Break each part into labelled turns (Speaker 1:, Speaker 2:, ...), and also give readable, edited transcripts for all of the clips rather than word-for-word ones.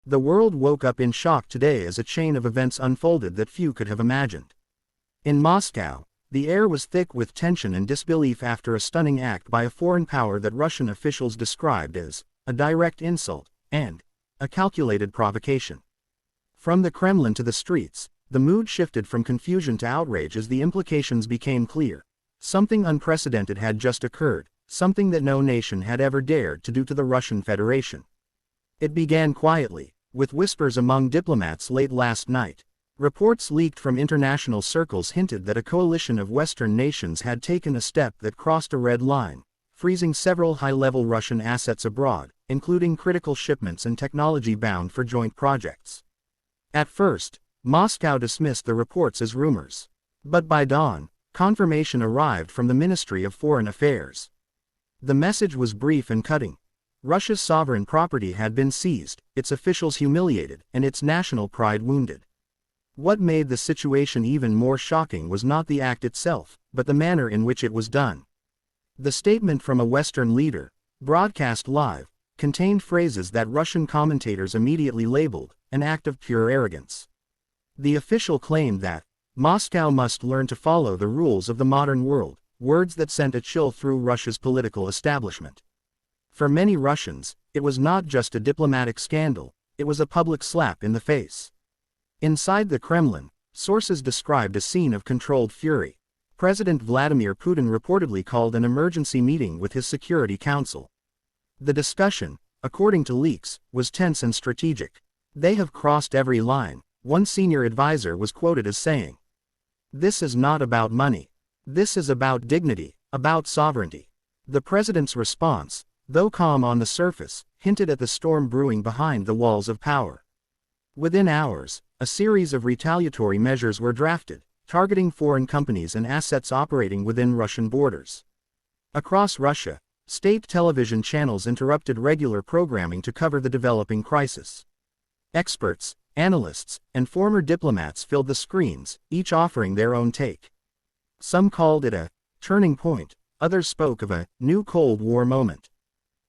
Speaker 1: The world woke up in shock today as a chain of events unfolded that few could have imagined. In Moscow, the air was thick with tension and disbelief after a stunning act by a foreign power that Russian officials described as a direct insult and a calculated provocation. From the Kremlin to the streets, the mood shifted from confusion to outrage as the implications became clear. Something unprecedented had just occurred, something that no nation had ever dared to do to the Russian Federation. It began quietly, with whispers among diplomats late last night. Reports leaked from international circles hinted that a coalition of Western nations had taken a step that crossed a red line, freezing several high-level Russian assets abroad, including critical shipments and technology bound for joint projects. At first, Moscow dismissed the reports as rumors. But by dawn, confirmation arrived from the Ministry of Foreign Affairs. The message was brief and cutting. Russia's sovereign property had been seized, its officials humiliated, and its national pride wounded. What made the situation even more shocking was not the act itself, but the manner in which it was done. The statement from a Western leader, broadcast live, contained phrases that Russian commentators immediately labeled an act of pure arrogance. The official claimed that Moscow must learn to follow the rules of the modern world, words that sent a chill through Russia's political establishment. For many Russians, it was not just a diplomatic scandal, it was a public slap in the face. Inside the Kremlin, sources described a scene of controlled fury. President Vladimir Putin reportedly called an emergency meeting with his Security Council. The discussion, according to leaks, was tense and strategic. "They have crossed every line," one senior advisor was quoted as saying. "This is not about money. This is about dignity, about sovereignty." The president's response, though calm on the surface, hinted at the storm brewing behind the walls of power. Within hours, a series of retaliatory measures were drafted, targeting foreign companies and assets operating within Russian borders. Across Russia, state television channels interrupted regular programming to cover the developing crisis. Experts, analysts, and former diplomats filled the screens, each offering their own take. Some called it a turning point, others spoke of a new Cold War moment.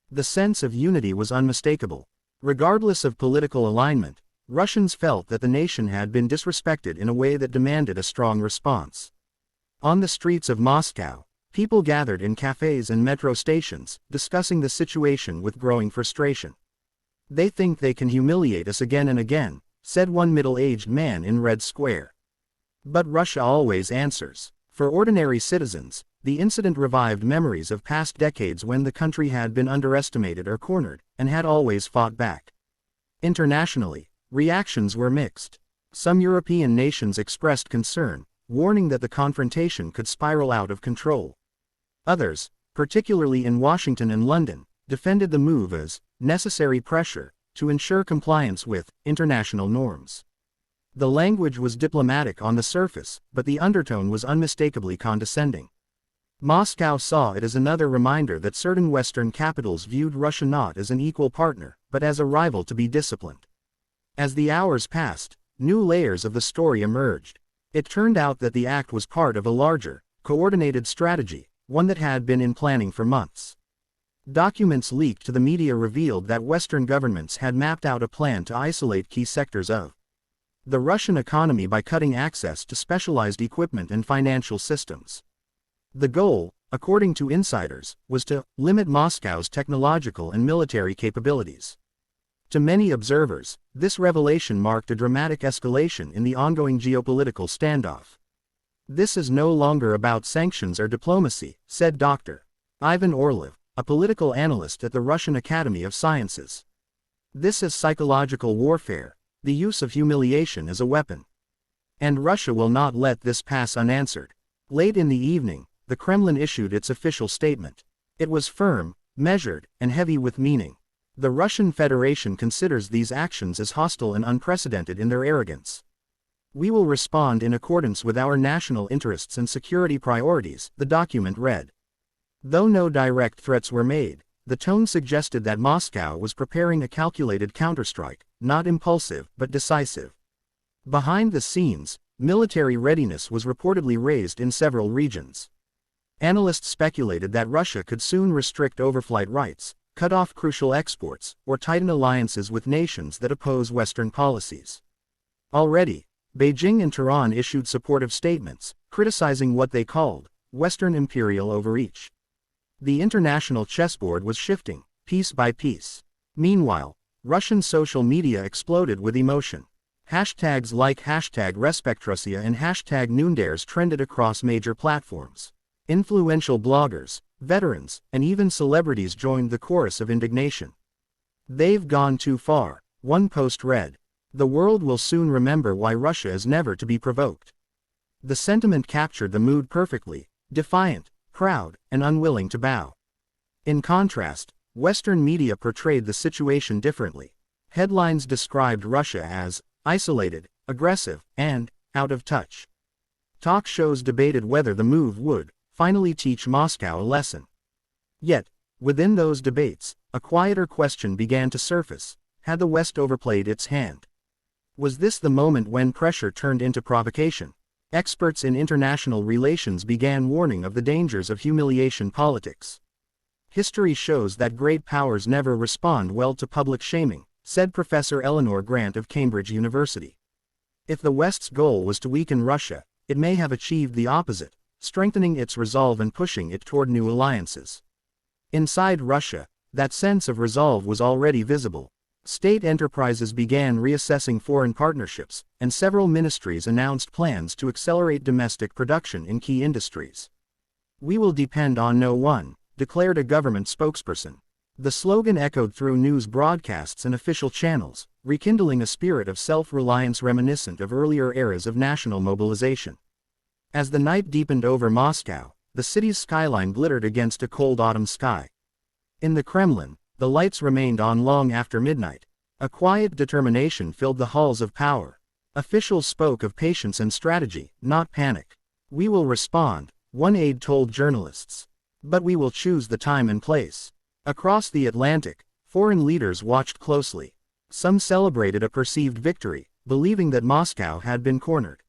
Speaker 1: The sense of unity was unmistakable. Regardless of political alignment, Russians felt that the nation had been disrespected in a way that demanded a strong response. On the streets of Moscow, people gathered in cafes and metro stations, discussing the situation with growing frustration. "They think they can humiliate us again and again," said one middle-aged man in Red Square. But Russia always answers. For ordinary citizens, the incident revived memories of past decades when the country had been underestimated or cornered, and had always fought back. Internationally, reactions were mixed. Some European nations expressed concern, warning that the confrontation could spiral out of control. Others, particularly in Washington and London, defended the move as necessary pressure to ensure compliance with international norms. The language was diplomatic on the surface, but the undertone was unmistakably condescending. Moscow saw it as another reminder that certain Western capitals viewed Russia not as an equal partner, but as a rival to be disciplined. As the hours passed, new layers of the story emerged. It turned out that the act was part of a larger, coordinated strategy, one that had been in planning for months. Documents leaked to the media revealed that Western governments had mapped out a plan to isolate key sectors of the Russian economy by cutting access to specialized equipment and financial systems. The goal, according to insiders, was to limit Moscow's technological and military capabilities. To many observers, this revelation marked a dramatic escalation in the ongoing geopolitical standoff. "This is no longer about sanctions or diplomacy," said Dr. Ivan Orlov, a political analyst at the Russian Academy of Sciences. "This is psychological warfare, the use of humiliation as a weapon. And Russia will not let this pass unanswered." Late in the evening, the Kremlin issued its official statement. It was firm, measured, and heavy with meaning. The Russian Federation considers these actions as hostile and unprecedented in their arrogance. "We will respond in accordance with our national interests and security priorities," the document read. Though no direct threats were made, the tone suggested that Moscow was preparing a calculated counterstrike, not impulsive but decisive. Behind the scenes, military readiness was reportedly raised in several regions. Analysts speculated that Russia could soon restrict overflight rights, cut off crucial exports, or tighten alliances with nations that oppose Western policies. Already, Beijing and Tehran issued supportive statements, criticizing what they called Western imperial overreach. The international chessboard was shifting, piece by piece. Meanwhile, Russian social media exploded with emotion. Hashtags like #RespectRussia and #Noondares trended across major platforms. Influential bloggers, veterans, and even celebrities joined the chorus of indignation. "They've gone too far," one post read. "The world will soon remember why Russia is never to be provoked." The sentiment captured the mood perfectly: defiant, proud, and unwilling to bow. In contrast, Western media portrayed the situation differently. Headlines described Russia as isolated, aggressive, and out of touch. Talk shows debated whether the move would finally teach Moscow a lesson. Yet, within those debates, a quieter question began to surface: had the West overplayed its hand? Was this the moment when pressure turned into provocation? Experts in international relations began warning of the dangers of humiliation politics. "History shows that great powers never respond well to public shaming," said Professor Eleanor Grant of Cambridge University. If the West's goal was to weaken Russia, it may have achieved the opposite, strengthening its resolve and pushing it toward new alliances. Inside Russia, that sense of resolve was already visible. State enterprises began reassessing foreign partnerships, and several ministries announced plans to accelerate domestic production in key industries. "We will depend on no one," declared a government spokesperson. The slogan echoed through news broadcasts and official channels, rekindling a spirit of self-reliance reminiscent of earlier eras of national mobilization. As the night deepened over Moscow, the city's skyline glittered against a cold autumn sky. In the Kremlin, the lights remained on long after midnight. A quiet determination filled the halls of power. Officials spoke of patience and strategy, not panic. "We will respond," one aide told journalists. "But we will choose the time and place." Across the Atlantic, foreign leaders watched closely. Some celebrated a perceived victory, believing that Moscow had been cornered.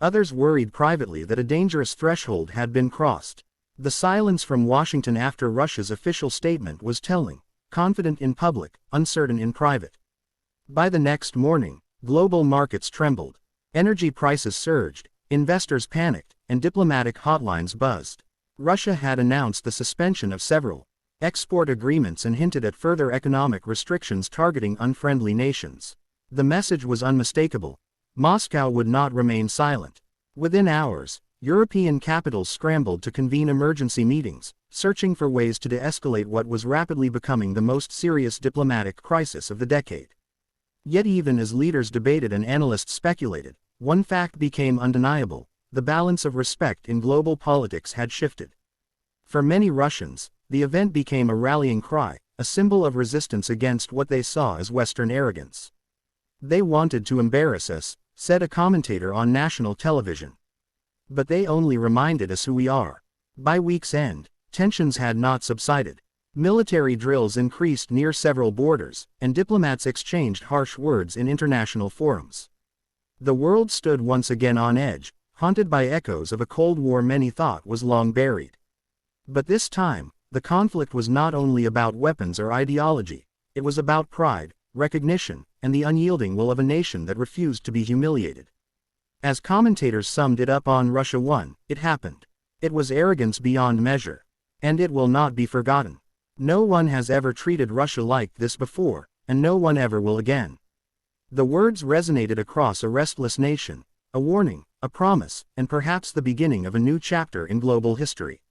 Speaker 1: Others worried privately that a dangerous threshold had been crossed. The silence from Washington after Russia's official statement was telling: confident in public, uncertain in private. By the next morning, global markets trembled. Energy prices surged, investors panicked, and diplomatic hotlines buzzed. Russia had announced the suspension of several export agreements and hinted at further economic restrictions targeting unfriendly nations. The message was unmistakable: Moscow would not remain silent. Within hours, European capitals scrambled to convene emergency meetings, searching for ways to de-escalate what was rapidly becoming the most serious diplomatic crisis of the decade. Yet even as leaders debated and analysts speculated, one fact became undeniable: the balance of respect in global politics had shifted. For many Russians, the event became a rallying cry, a symbol of resistance against what they saw as Western arrogance. "They wanted to embarrass us," said a commentator on national television. "But they only reminded us who we are." By week's end, tensions had not subsided. Military drills increased near several borders, and diplomats exchanged harsh words in international forums. The world stood once again on edge, haunted by echoes of a Cold War many thought was long buried. But this time, the conflict was not only about weapons or ideology, it was about pride, recognition, and the unyielding will of a nation that refused to be humiliated. As commentators summed it up on Russia 1, it happened. It was arrogance beyond measure. And it will not be forgotten. No one has ever treated Russia like this before, and no one ever will again. The words resonated across a restless nation, a warning, a promise, and perhaps the beginning of a new chapter in global history.